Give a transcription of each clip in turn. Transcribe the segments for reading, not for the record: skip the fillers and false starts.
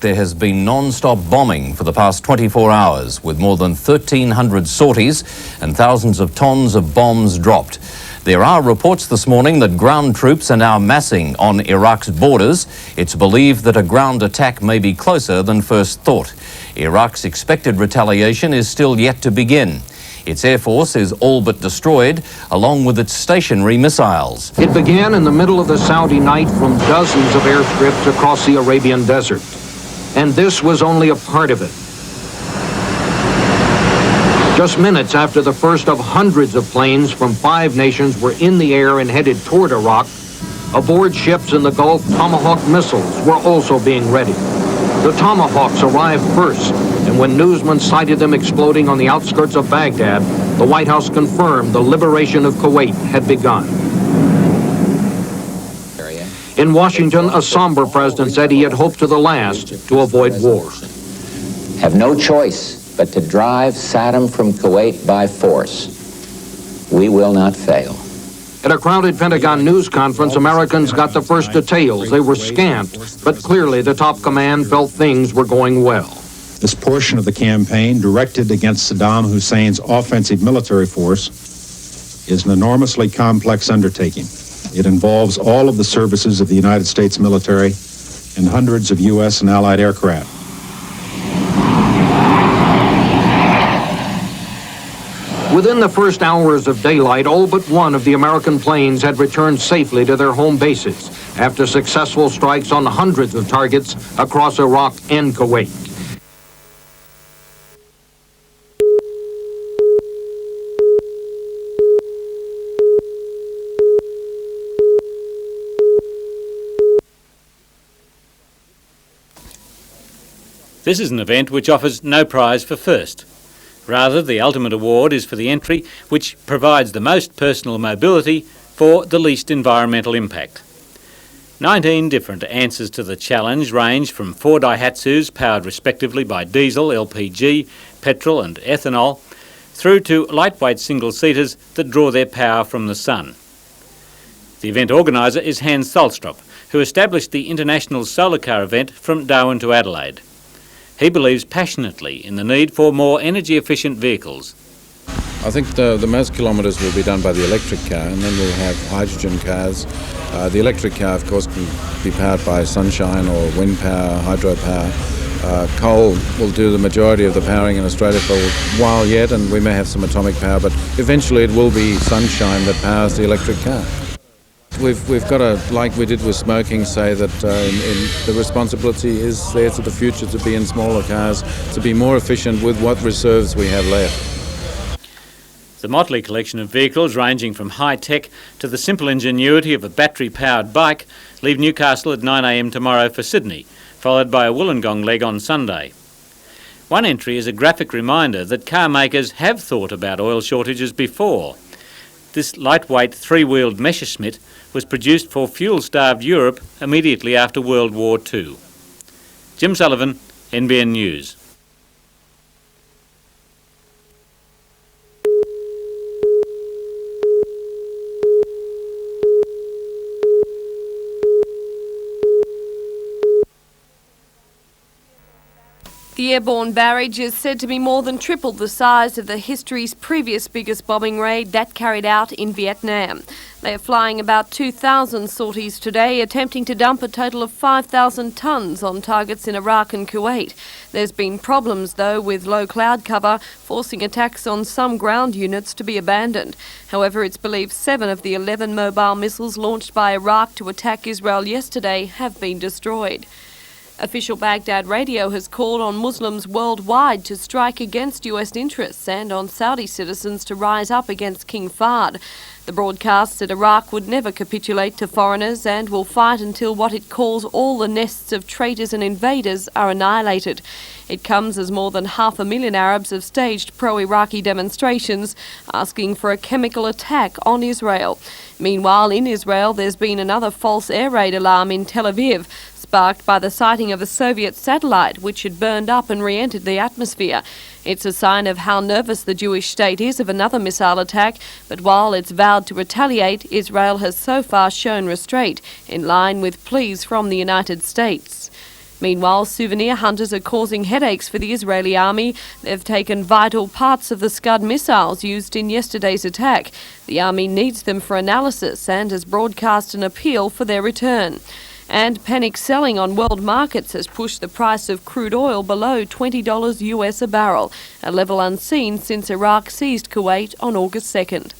there has been non-stop bombing for the past 24 hours, with more than 1,300 sorties and thousands of tons of bombs dropped. There are reports this morning that ground troops are now massing on Iraq's borders. It's believed that a ground attack may be closer than first thought. Iraq's expected retaliation is still yet to begin. Its air force is all but destroyed, along with its stationary missiles. It began in the middle of the Saudi night from dozens of airstrips across the Arabian desert. And this was only a part of it. Just minutes after the first of hundreds of planes from 5 nations were in the air and headed toward Iraq, aboard ships in the Gulf, Tomahawk missiles were also being ready. The Tomahawks arrived first, and when newsmen sighted them exploding on the outskirts of Baghdad, the White House confirmed the liberation of Kuwait had begun. In Washington, a somber president said he had hoped to the last to avoid war. Have no choice but to drive Saddam from Kuwait by force. We will not fail. At a crowded Pentagon news conference, Americans got the first details. They were scant, but clearly the top command felt things were going well. This portion of the campaign, directed against Saddam Hussein's offensive military force, is an enormously complex undertaking. It involves all of the services of the United States military and hundreds of U.S. and allied aircraft. Within the first hours of daylight, all but one of the American planes had returned safely to their home bases after successful strikes on hundreds of targets across Iraq and Kuwait. This is an event which offers no prize for first. Rather, the ultimate award is for the entry which provides the most personal mobility for the least environmental impact. 19 different answers to the challenge range from 4 Daihatsus powered respectively by diesel, LPG, petrol and ethanol, through to lightweight single-seaters that draw their power from the sun. The event organiser is Hans Tholstrup, who established the International Solar Car event from Darwin to Adelaide. He believes passionately in the need for more energy-efficient vehicles. I think the most kilometres will be done by the electric car, and then we'll have hydrogen cars. The electric car, of course, can be powered by sunshine or wind power, hydropower. Coal will do the majority of the powering in Australia for a while yet, and we may have some atomic power, but eventually it will be sunshine that powers the electric car. We've got to, like we did with smoking, say that the responsibility is there to the future to be in smaller cars, to be more efficient with what reserves we have left. The motley collection of vehicles ranging from high-tech to the simple ingenuity of a battery-powered bike leave Newcastle at 9 a.m. tomorrow for Sydney, followed by a Wollongong leg on Sunday. One entry is a graphic reminder that car makers have thought about oil shortages before. This lightweight 3-wheeled Messerschmitt was produced for fuel-starved Europe immediately after World War II. Jim Sullivan, NBN News. The airborne barrage is said to be more than triple the size of the history's previous biggest bombing raid that carried out in Vietnam. They are flying about 2,000 sorties today, attempting to dump a total of 5,000 tonnes on targets in Iraq and Kuwait. There's been problems, though, with low cloud cover, forcing attacks on some ground units to be abandoned. However, it's believed 7 of the 11 mobile missiles launched by Iraq to attack Israel yesterday have been destroyed. Official Baghdad radio has called on Muslims worldwide to strike against US interests and on Saudi citizens to rise up against King Fahd. The broadcast said Iraq would never capitulate to foreigners and will fight until what it calls all the nests of traitors and invaders are annihilated. It comes as more than 500,000 Arabs have staged pro-Iraqi demonstrations asking for a chemical attack on Israel. Meanwhile, in Israel, there's been another false air raid alarm in Tel Aviv, sparked by the sighting of a Soviet satellite which had burned up and re-entered the atmosphere. It's a sign of how nervous the Jewish state is of another missile attack, but while it's vowed to retaliate, Israel has so far shown restraint, in line with pleas from the United States. Meanwhile, souvenir hunters are causing headaches for the Israeli army. They've taken vital parts of the Scud missiles used in yesterday's attack. The army needs them for analysis and has broadcast an appeal for their return. And panic selling on world markets has pushed the price of crude oil below $20 US a barrel, a level unseen since Iraq seized Kuwait on August 2nd.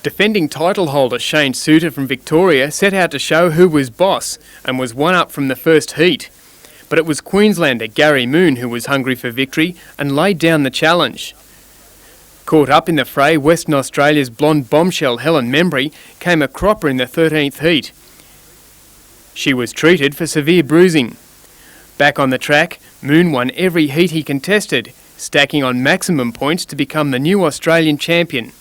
Defending title holder Shane Suter from Victoria set out to show who was boss and was one up from the first heat. But it was Queenslander Gary Moon who was hungry for victory and laid down the challenge. Caught up in the fray, Western Australia's blonde bombshell Helen Membry came a cropper in the 13th heat. She was treated for severe bruising. Back on the track, Moon won every heat he contested, stacking on maximum points to become the new Australian champion.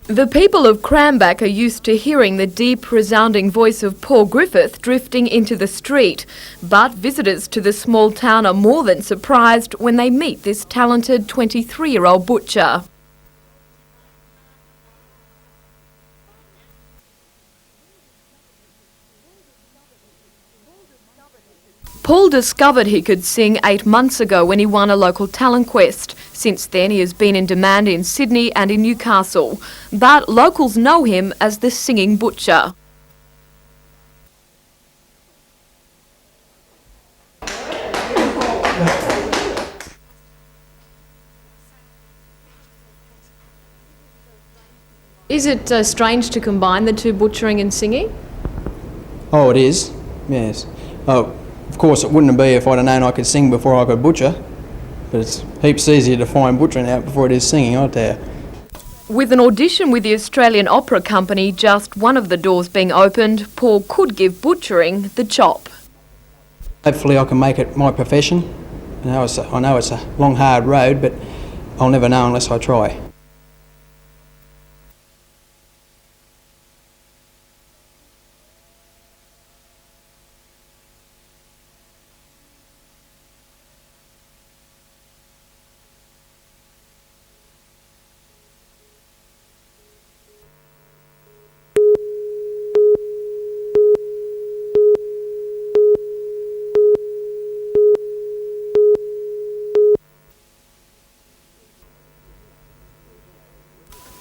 The people of Cranback are used to hearing the deep, resounding voice of Paul Griffith drifting into the street, but visitors to the small town are more than surprised when they meet this talented 23-year-old butcher. Paul discovered he could sing 8 months ago when he won a local talent quest. Since then he has been in demand in Sydney and in Newcastle, but locals know him as the singing butcher. Is it strange to combine the two, butchering and singing? Oh, it is, yes. Oh, of course it wouldn't be if I'd have known I could sing before I could butcher, but it's heaps easier to find butchering out before it is singing, I tell you. With an audition with the Australian Opera Company just one of the doors being opened, Paul could give butchering the chop. Hopefully I can make it my profession. I know it's a long, hard road, but I'll never know unless I try.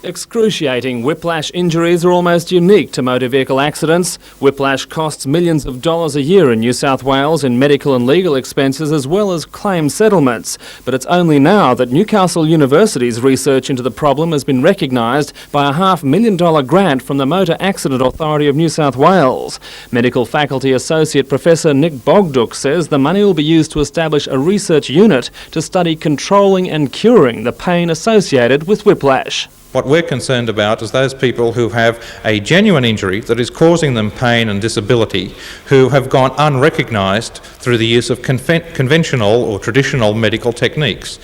Excruciating whiplash injuries are almost unique to motor vehicle accidents. Whiplash costs millions of dollars a year in New South Wales in medical and legal expenses as well as claim settlements. But it's only now that Newcastle University's research into the problem has been recognised by a $500,000 grant from the Motor Accident Authority of New South Wales. Medical Faculty Associate Professor Nick Bogduk says the money will be used to establish a research unit to study controlling and curing the pain associated with whiplash. What we're concerned about is those people who have a genuine injury that is causing them pain and disability, who have gone unrecognised through the use of conventional or traditional medical techniques.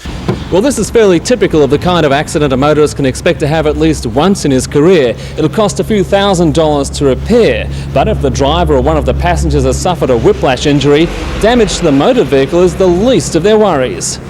Well, this is fairly typical of the kind of accident a motorist can expect to have at least once in his career. It'll cost a few $1,000s to repair, but if the driver or one of the passengers has suffered a whiplash injury, damage to the motor vehicle is the least of their worries.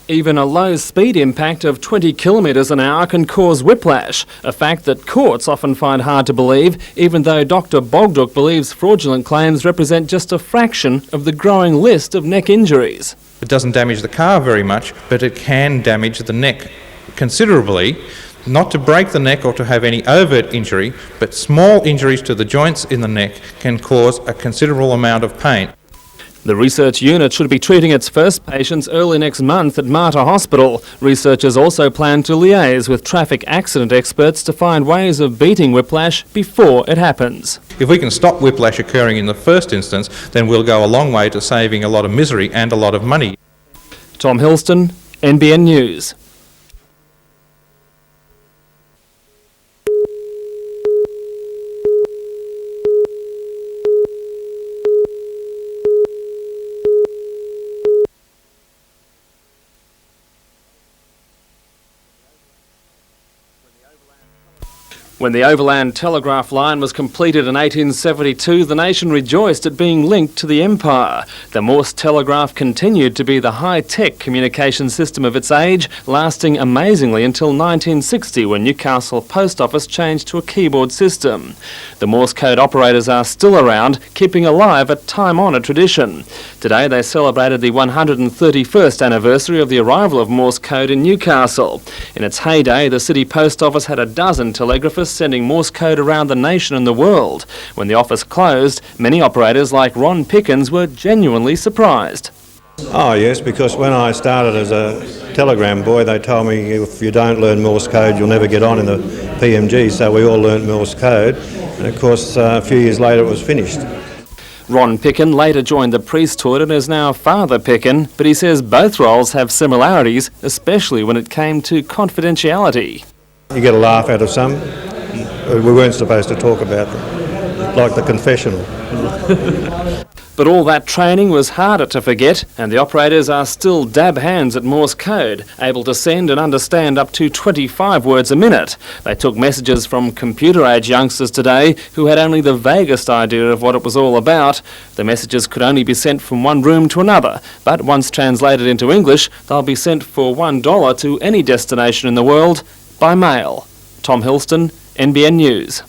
Even a low speed impact of 20 kilometres an hour can cause whiplash, a fact that courts often find hard to believe, even though Dr Bogduk believes fraudulent claims represent just a fraction of the growing list of neck injuries. It doesn't damage the car very much, but it can damage the neck considerably. Not to break the neck or to have any overt injury, but small injuries to the joints in the neck can cause a considerable amount of pain. The research unit should be treating its first patients early next month at Mater Hospital. Researchers also plan to liaise with traffic accident experts to find ways of beating whiplash before it happens. If we can stop whiplash occurring in the first instance, then we'll go a long way to saving a lot of misery and a lot of money. Tom Hilston, NBN News. When the overland telegraph line was completed in 1872, the nation rejoiced at being linked to the empire. The Morse telegraph continued to be the high-tech communication system of its age, lasting amazingly until 1960, when Newcastle Post Office changed to a keyboard system. The Morse code operators are still around, keeping alive a time-honoured tradition. Today they celebrated the 131st anniversary of the arrival of Morse code in Newcastle. In its heyday, the City Post Office had a dozen telegraphists sending Morse code around the nation and the world. When the office closed, many operators like Ron Pickens were genuinely surprised. Oh yes, because when I started as a telegram boy, they told me if you don't learn Morse code, you'll never get on in the PMG, so we all learnt Morse code, and of course a few years later it was finished. Ron Picken later joined the priesthood and is now Father Picken, but he says both roles have similarities, especially when it came to confidentiality. You get a laugh out of some. We weren't supposed to talk about them, like the confessional. But all that training was harder to forget, and the operators are still dab hands at Morse code, able to send and understand up to 25 words a minute. They took messages from computer-age youngsters today who had only the vaguest idea of what it was all about. The messages could only be sent from one room to another, but once translated into English, they'll be sent for $1 to any destination in the world by mail. Tom Hilston, NBN News.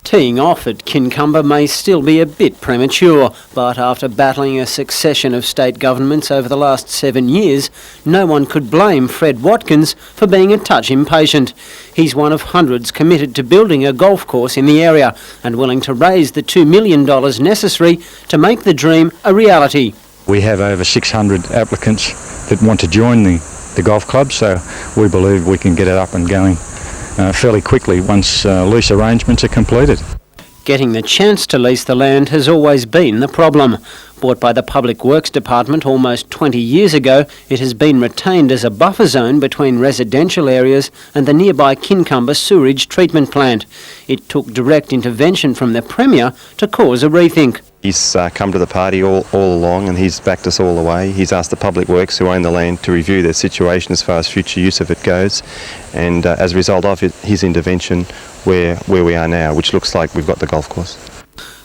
Teeing off at Kincumber may still be a bit premature, but after battling a succession of state governments over the last 7 years, no one could blame Fred Watkins for being a touch impatient. He's one of hundreds committed to building a golf course in the area and willing to raise the $2 million necessary to make the dream a reality. We have over 600 applicants that want to join the golf club, so we believe we can get it up and going fairly quickly once lease arrangements are completed. Getting the chance to lease the land has always been the problem. Bought by the Public Works Department almost 20 years ago, it has been retained as a buffer zone between residential areas and the nearby Kincumber sewage treatment plant. It took direct intervention from the Premier to cause a rethink. He's come to the party all along, and he's backed us all the way. He's asked the Public Works, who own the land, to review their situation as far as future use of it goes, and as a result of his intervention, we're where we are now, which looks like we've got the golf course.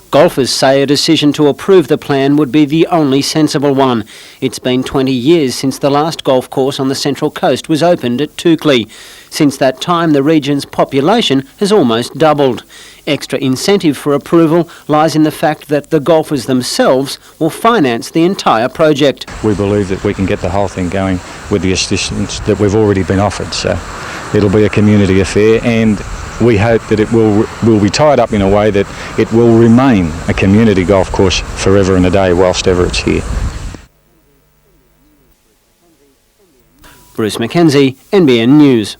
Golfers say a decision to approve the plan would be the only sensible one. It's been 20 years since the last golf course on the Central Coast was opened at Toukley. Since that time, the region's population has almost doubled. Extra incentive for approval lies in the fact that the golfers themselves will finance the entire project. We believe that we can get the whole thing going with the assistance that we've already been offered, so it'll be a community affair, and we hope that it will be tied up in a way that it will remain a community golf course forever and a day whilst ever it's here. Bruce Mackenzie, NBN News.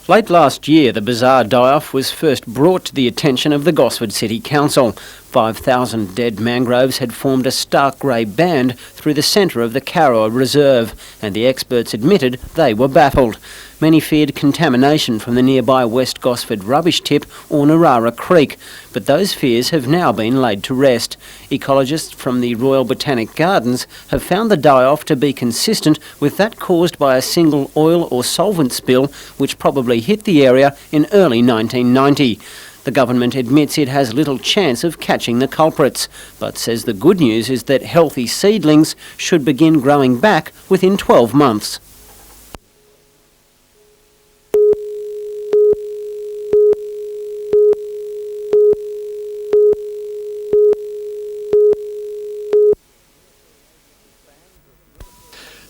Late last year, the bizarre die-off was first brought to the attention of the Gosford City Council. 5,000 dead mangroves had formed a stark grey band through the centre of the Carroa Reserve, and the experts admitted they were baffled. Many feared contamination from the nearby West Gosford rubbish tip or Narara Creek, but those fears have now been laid to rest. Ecologists from the Royal Botanic Gardens have found the die-off to be consistent with that caused by a single oil or solvent spill which probably hit the area in early 1990. The government admits it has little chance of catching the culprits, but says the good news is that healthy seedlings should begin growing back within 12 months.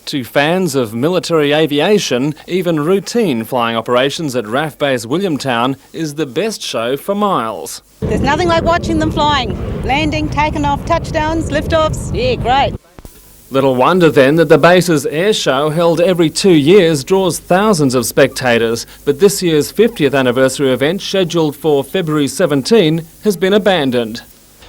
To fans of military aviation, even routine flying operations at RAF Base Williamtown is the best show for miles. There's nothing like watching them flying. Landing, taking off, touchdowns, liftoffs. Yeah, great. Little wonder then that the base's air show, held every 2 years, draws thousands of spectators, but this year's 50th anniversary event, scheduled for February 17, has been abandoned.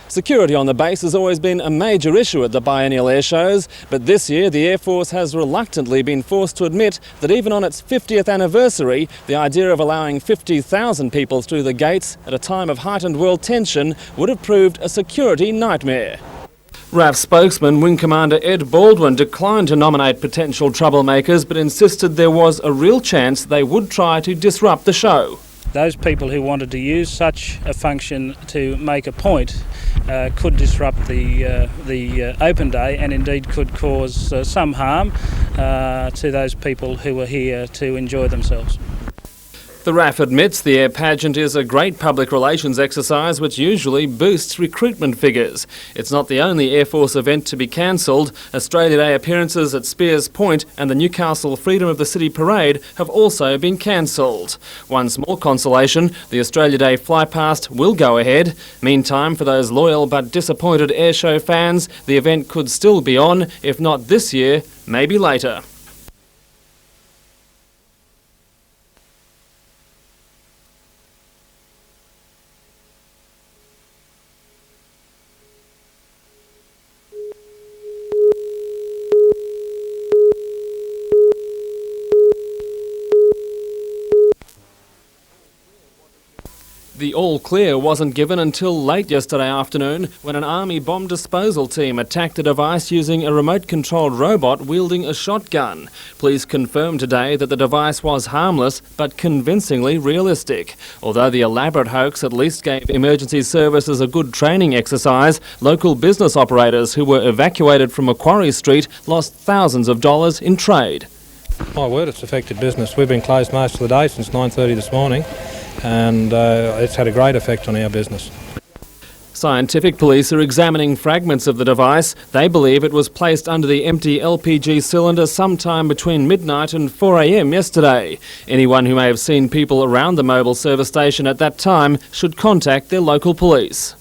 Security on the base has always been a major issue at the biennial air shows, but this year the Air Force has reluctantly been forced to admit that even on its 50th anniversary, the idea of allowing 50,000 people through the gates at a time of heightened world tension would have proved a security nightmare. RAF spokesman Wing Commander Ed Baldwin declined to nominate potential troublemakers, but insisted there was a real chance they would try to disrupt the show. Those people who wanted to use such a function to make a point could disrupt the open day, and indeed could cause some harm to those people who are here to enjoy themselves. The RAF admits the air pageant is a great public relations exercise which usually boosts recruitment figures. It's not the only Air Force event to be cancelled. Australia Day appearances at Spears Point and the Newcastle Freedom of the City Parade have also been cancelled. One small consolation, the Australia Day flypast will go ahead. Meantime, for those loyal but disappointed airshow fans, the event could still be on, if not this year, maybe later. The all-clear wasn't given until late yesterday afternoon when an Army bomb disposal team attacked a device using a remote-controlled robot wielding a shotgun. Police confirmed today that the device was harmless but convincingly realistic. Although the elaborate hoax at least gave emergency services a good training exercise, local business operators who were evacuated from Macquarie Street lost thousands of dollars in trade. My word, it's affected business. We've been closed most of the day since 9:30 this morning, and it's had a great effect on our business. Scientific police are examining fragments of the device. They believe it was placed under the empty LPG cylinder sometime between midnight and 4 a.m. yesterday. Anyone who may have seen people around the mobile service station at that time should contact their local police.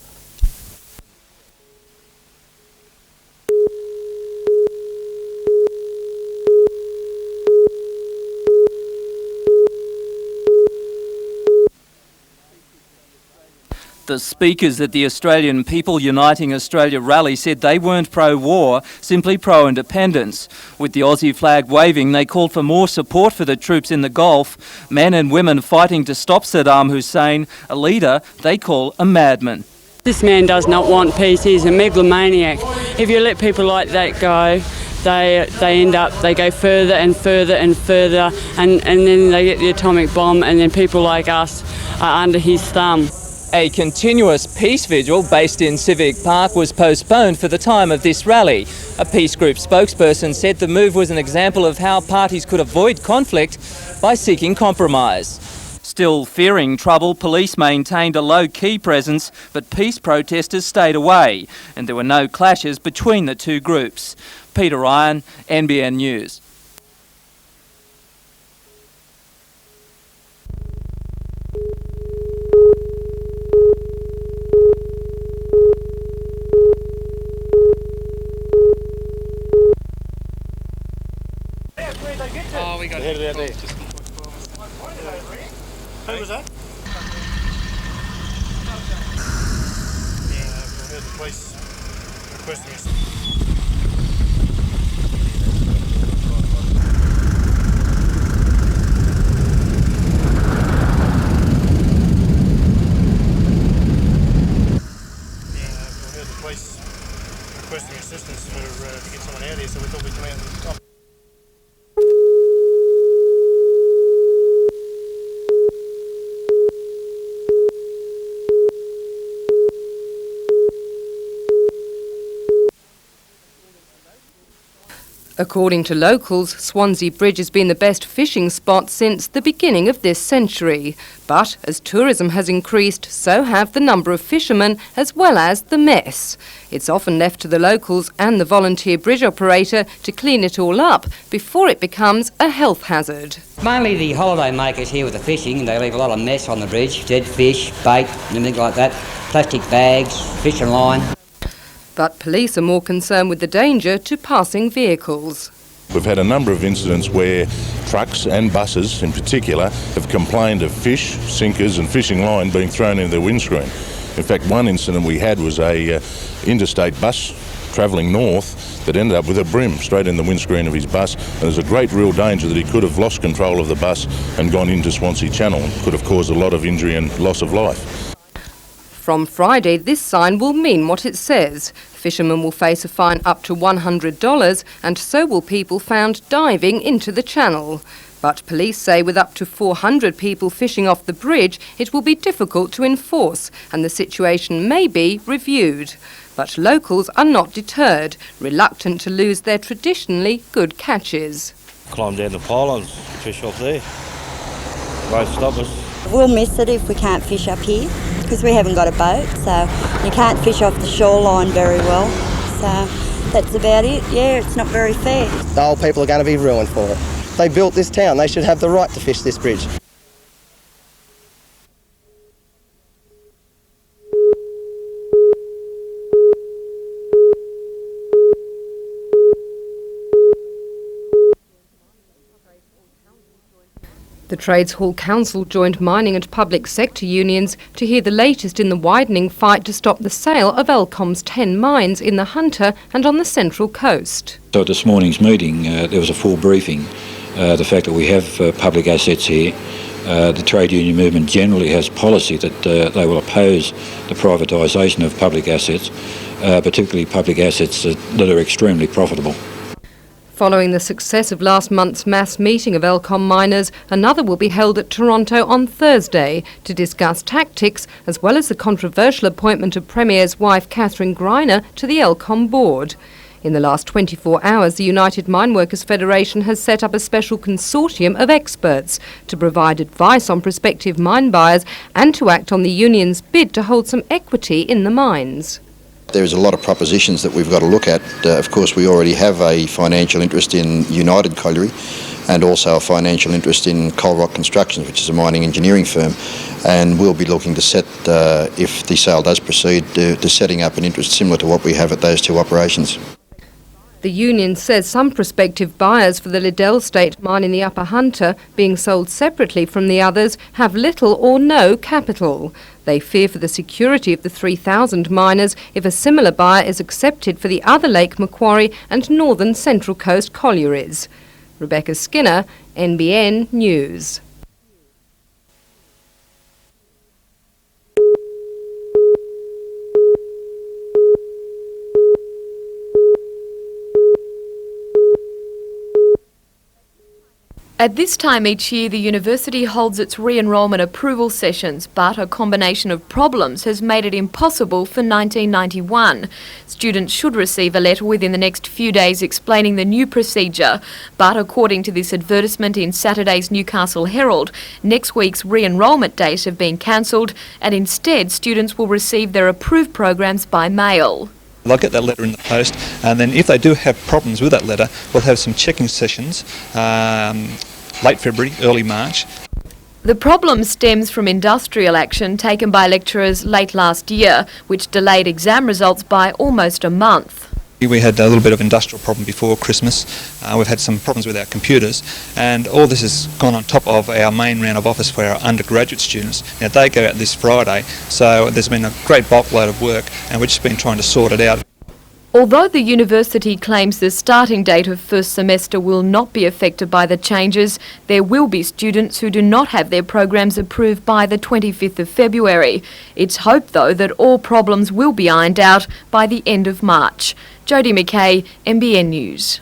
The speakers at the Australian People Uniting Australia rally said they weren't pro-war, simply pro-independence. With the Aussie flag waving, they called for more support for the troops in the Gulf, men and women fighting to stop Saddam Hussein, a leader they call a madman. This man does not want peace. He's a megalomaniac. If you let people like that go, they go further and further and further, and then they get the atomic bomb, and then people like us are under his thumb. A continuous peace vigil based in Civic Park was postponed for the time of this rally. A peace group spokesperson said the move was an example of how parties could avoid conflict by seeking compromise. Still fearing trouble, police maintained a low-key presence, but peace protesters stayed away, and there were no clashes between the two groups. Peter Ryan, NBN News. Oh, we got it. heard the police requesting us. Requesting assistance to get someone out here, so we thought we'd come out and stop. According to locals, Swansea Bridge has been the best fishing spot since the beginning of this century. But as tourism has increased, so have the number of fishermen as well as the mess. It's often left to the locals and the volunteer bridge operator to clean it all up before it becomes a health hazard. Mainly the holiday makers here with the fishing, they leave a lot of mess on the bridge, dead fish, bait and everything like that, plastic bags, fishing line. But police are more concerned with the danger to passing vehicles. We've had a number of incidents where trucks and buses in particular have complained of fish, sinkers and fishing line being thrown into their windscreen. In fact, one incident we had was a interstate bus travelling north that ended up with a brim straight in the windscreen of his bus. And there's a great real danger that he could have lost control of the bus and gone into Swansea Channel and could have caused a lot of injury and loss of life. From Friday, this sign will mean what it says. Fishermen will face a fine up to $100 and so will people found diving into the channel. But police say with up to 400 people fishing off the bridge, it will be difficult to enforce and the situation may be reviewed. But locals are not deterred, reluctant to lose their traditionally good catches. Climb down the pylons, fish off there. Won't stop us. We'll miss it if we can't fish up here because we haven't got a boat, so you can't fish off the shoreline very well. So that's about it. Yeah, it's not very fair. The old people are going to be ruined for it. They built this town, they should have the right to fish this bridge. The Trades Hall Council joined mining and public sector unions to hear the latest in the widening fight to stop the sale of Elcom's 10 mines in the Hunter and on the Central Coast. So at this morning's meeting there was a full briefing. The fact that we have public assets here, the trade union movement generally has policy that they will oppose the privatisation of public assets, particularly public assets that are extremely profitable. Following the success of last month's mass meeting of Elcom miners, another will be held at Toronto on Thursday to discuss tactics as well as the controversial appointment of Premier's wife Catherine Greiner to the Elcom board. In the last 24 hours, the United Mine Workers Federation has set up a special consortium of experts to provide advice on prospective mine buyers and to act on the union's bid to hold some equity in the mines. There's a lot of propositions that we've got to look at. Of course, we already have a financial interest in United Colliery and also a financial interest in Coal Rock Constructions, which is a mining engineering firm. And we'll be looking to set, if the sale does proceed, to setting up an interest similar to what we have at those two operations. The union says some prospective buyers for the Liddell State mine in the Upper Hunter, being sold separately from the others, have little or no capital. They fear for the security of the 3,000 miners if a similar buyer is accepted for the other Lake Macquarie and Northern Central Coast collieries. Rebecca Skinner, NBN News. At this time each year, the university holds its re-enrolment approval sessions, but a combination of problems has made it impossible for 1991. Students should receive a letter within the next few days explaining the new procedure, but according to this advertisement in Saturday's Newcastle Herald, next week's re-enrolment dates have been cancelled and instead students will receive their approved programs by mail. They'll get that letter in the post, and then if they do have problems with that letter, we'll have some checking sessions late February, early March. The problem stems from industrial action taken by lecturers late last year, which delayed exam results by almost a month. We had a little bit of industrial problem before Christmas. We've had some problems with our computers, and all this has gone on top of our main round of office for our undergraduate students. Now they go out this Friday, so there's been a great bulk load of work, and we've just been trying to sort it out. Although the university claims the starting date of first semester will not be affected by the changes, there will be students who do not have their programs approved by the 25th of February. It's hoped, though, that all problems will be ironed out by the end of March. Jodie McKay, NBN News.